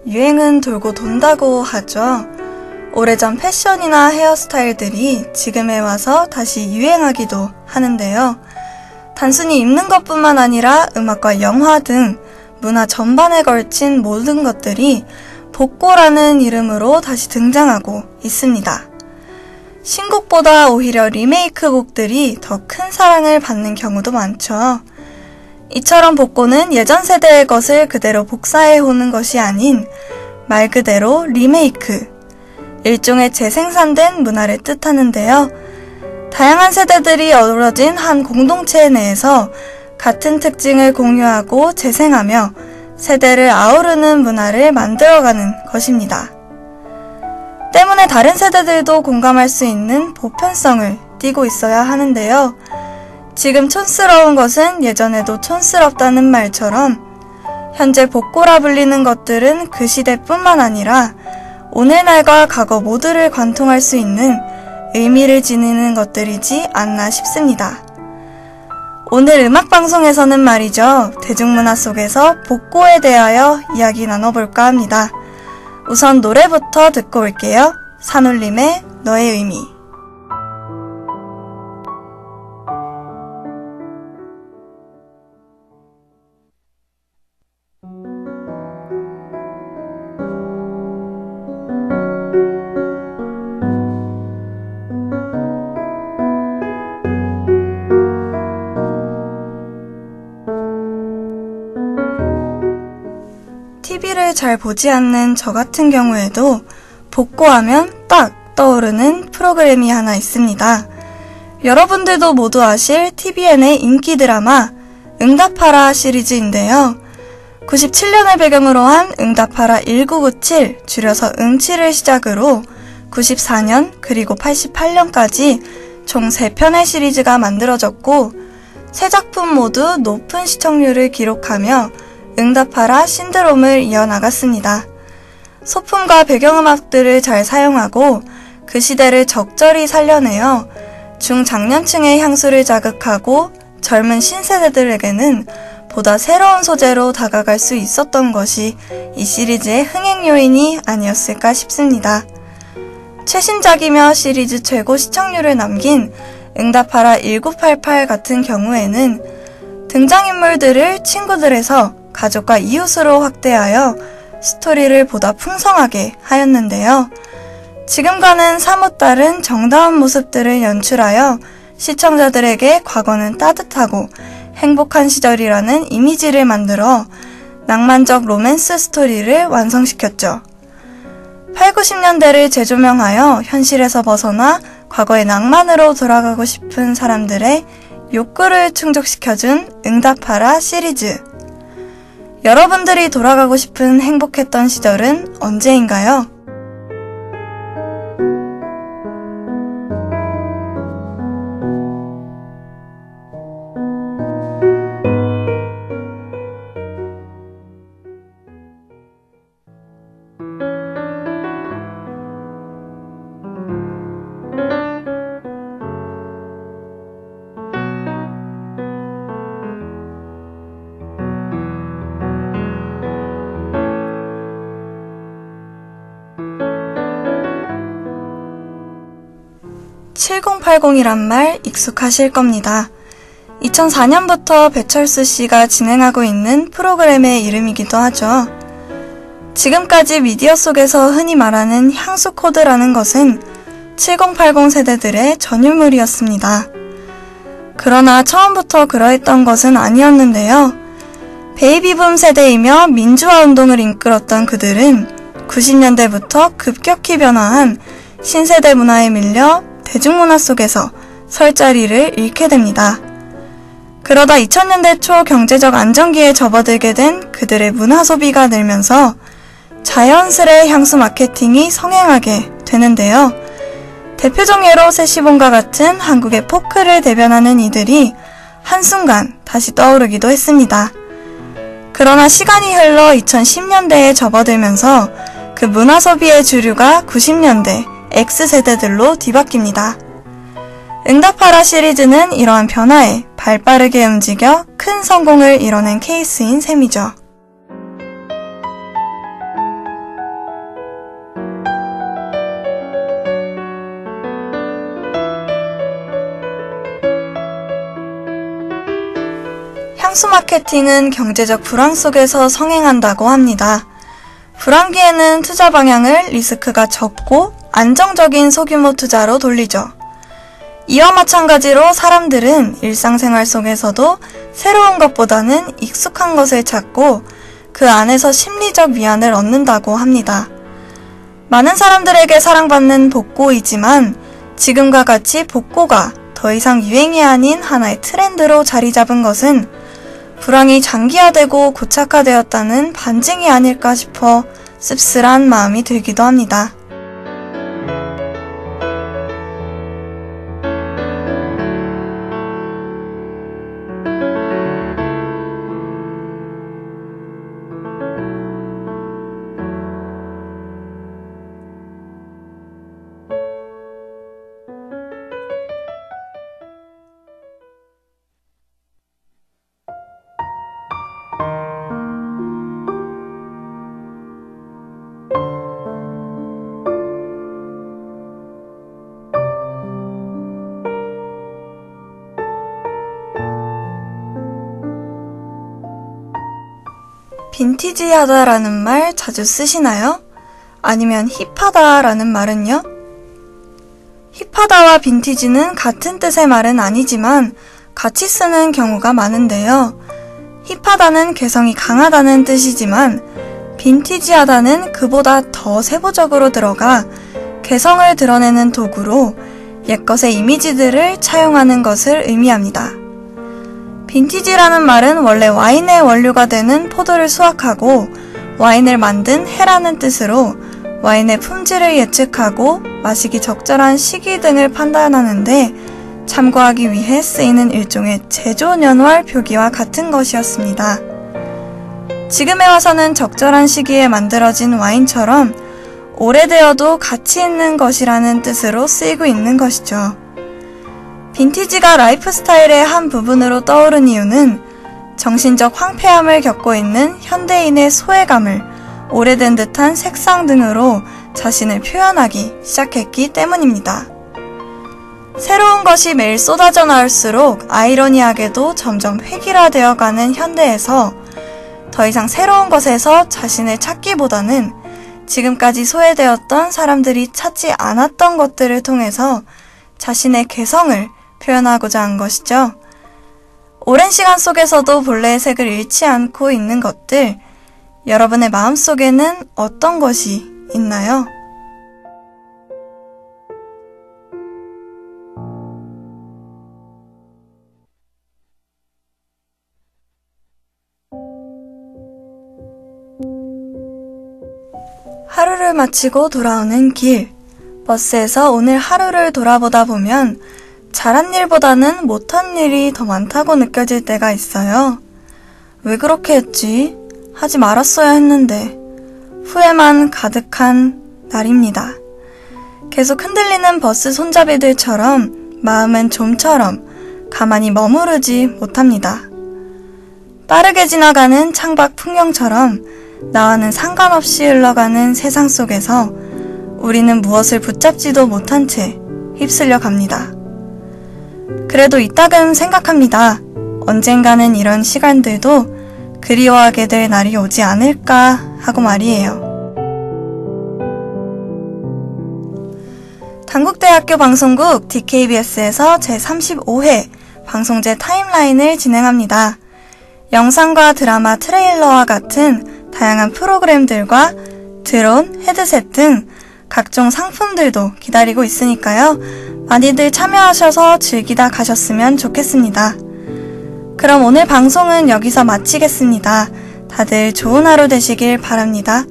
유행은 돌고 돈다고 하죠. 오래전 패션이나 헤어스타일들이 지금에 와서 다시 유행하기도 하는데요. 단순히 입는 것뿐만 아니라 음악과 영화 등 문화 전반에 걸친 모든 것들이 복고라는 이름으로 다시 등장하고 있습니다. 신곡보다 오히려 리메이크 곡들이 더 큰 사랑을 받는 경우도 많죠. 이처럼 복고는 예전 세대의 것을 그대로 복사해오는 것이 아닌 말 그대로 리메이크, 일종의 재생산된 문화를 뜻하는데요. 다양한 세대들이 어우러진 한 공동체 내에서 같은 특징을 공유하고 재생하며 세대를 아우르는 문화를 만들어가는 것입니다. 때문에 다른 세대들도 공감할 수 있는 보편성을 띠고 있어야 하는데요. 지금 촌스러운 것은 예전에도 촌스럽다는 말처럼 현재 복고라 불리는 것들은 그 시대뿐만 아니라 오늘날과 과거 모두를 관통할 수 있는 의미를 지니는 것들이지 않나 싶습니다. 오늘 음악방송에서는 말이죠. 대중문화 속에서 복고에 대하여 이야기 나눠볼까 합니다. 우선 노래부터 듣고 올게요. 산울림의 너의 의미. TV를 잘 보지 않는 저 같은 경우에도 복고하면 딱 떠오르는 프로그램이 하나 있습니다. 여러분들도 모두 아실 TVN의 인기 드라마 응답하라 시리즈인데요. 97년을 배경으로 한 응답하라 1997, 줄여서 응치를 시작으로 94년 그리고 88년까지 총 3편의 시리즈가 만들어졌고 세 작품 모두 높은 시청률을 기록하며 응답하라 신드롬을 이어나갔습니다. 소품과 배경음악들을 잘 사용하고 그 시대를 적절히 살려내어 중장년층의 향수를 자극하고 젊은 신세대들에게는 보다 새로운 소재로 다가갈 수 있었던 것이 이 시리즈의 흥행 요인이 아니었을까 싶습니다. 최신작이며 시리즈 최고 시청률을 남긴 응답하라 1988 같은 경우에는 등장인물들을 친구들에서 가족과 이웃으로 확대하여 스토리를 보다 풍성하게 하였는데요. 지금과는 사뭇 다른 정다운 모습들을 연출하여 시청자들에게 과거는 따뜻하고 행복한 시절이라는 이미지를 만들어 낭만적 로맨스 스토리를 완성시켰죠. 8, 90년대를 재조명하여 현실에서 벗어나 과거의 낭만으로 돌아가고 싶은 사람들의 욕구를 충족시켜준 응답하라 시리즈. 여러분들이 돌아가고 싶은 행복했던 시절은 언제인가요? (7080이란) 말 익숙하실 겁니다. 2004년부터 배철수 씨가 진행하고 있는 프로그램의 이름이기도 하죠. 지금까지 미디어 속에서 흔히 말하는 향수 코드라는 것은 7080 세대들의 전유물이었습니다. 그러나 처음부터 그러했던 것은 아니었는데요. 베이비붐 세대이며 민주화 운동을 이끌었던 그들은 90년대부터 급격히 변화한 신세대 문화에 밀려 대중문화 속에서 설 자리를 잃게 됩니다. 그러다 2000년대 초 경제적 안정기에 접어들게 된 그들의 문화 소비가 늘면서 자연스레 향수 마케팅이 성행하게 되는데요. 대표적 예로 세시봉과 같은 한국의 포크를 대변하는 이들이 한순간 다시 떠오르기도 했습니다. 그러나 시간이 흘러 2010년대에 접어들면서 그 문화 소비의 주류가 90년대 X세대들로 뒤바뀝니다. 응답하라 시리즈는 이러한 변화에 발빠르게 움직여 큰 성공을 이뤄낸 케이스인 셈이죠. 순수 마케팅은 경제적 불황 속에서 성행한다고 합니다. 불황기에는 투자 방향을 리스크가 적고 안정적인 소규모 투자로 돌리죠. 이와 마찬가지로 사람들은 일상생활 속에서도 새로운 것보다는 익숙한 것을 찾고 그 안에서 심리적 위안을 얻는다고 합니다. 많은 사람들에게 사랑받는 복고이지만 지금과 같이 복고가 더 이상 유행이 아닌 하나의 트렌드로 자리 잡은 것은 불황이 장기화되고 고착화되었다는 반증이 아닐까 싶어 씁쓸한 마음이 들기도 합니다. 빈티지하다라는 말 자주 쓰시나요? 아니면 힙하다라는 말은요? 힙하다와 빈티지는 같은 뜻의 말은 아니지만 같이 쓰는 경우가 많은데요. 힙하다는 개성이 강하다는 뜻이지만 빈티지하다는 그보다 더 세부적으로 들어가 개성을 드러내는 도구로 옛것의 이미지들을 차용하는 것을 의미합니다. 빈티지라는 말은 원래 와인의 원료가 되는 포도를 수확하고 와인을 만든 해라는 뜻으로 와인의 품질을 예측하고 마시기 적절한 시기 등을 판단하는데 참고하기 위해 쓰이는 일종의 제조년월 표기와 같은 것이었습니다. 지금에 와서는 적절한 시기에 만들어진 와인처럼 오래되어도 가치 있는 것이라는 뜻으로 쓰이고 있는 것이죠. 빈티지가 라이프 스타일의 한 부분으로 떠오른 이유는 정신적 황폐함을 겪고 있는 현대인의 소외감을 오래된 듯한 색상 등으로 자신을 표현하기 시작했기 때문입니다. 새로운 것이 매일 쏟아져 나올수록 아이러니하게도 점점 획일화되어가는 현대에서 더 이상 새로운 것에서 자신을 찾기보다는 지금까지 소외되었던 사람들이 찾지 않았던 것들을 통해서 자신의 개성을 표현하고자 한 것이죠. 오랜 시간 속에서도 본래의 색을 잃지 않고 있는 것들, 여러분의 마음속에는 어떤 것이 있나요? 하루를 마치고 돌아오는 길, 버스에서 오늘 하루를 돌아보다 보면 잘한 일보다는 못한 일이 더 많다고 느껴질 때가 있어요. 왜 그렇게 했지? 하지 말았어야 했는데 후회만 가득한 날입니다. 계속 흔들리는 버스 손잡이들처럼 마음은 좀처럼 가만히 머무르지 못합니다. 빠르게 지나가는 창밖 풍경처럼 나와는 상관없이 흘러가는 세상 속에서 우리는 무엇을 붙잡지도 못한 채 휩쓸려 갑니다. 그래도 이따금 생각합니다. 언젠가는 이런 시간들도 그리워하게 될 날이 오지 않을까 하고 말이에요. 단국대학교 방송국 DKBS에서 제35회 방송제 타임라인을 진행합니다. 영상과 드라마 트레일러와 같은 다양한 프로그램들과 드론, 헤드셋 등 각종 상품들도 기다리고 있으니까요. 많이들 참여하셔서 즐기다 가셨으면 좋겠습니다. 그럼 오늘 방송은 여기서 마치겠습니다. 다들 좋은 하루 되시길 바랍니다.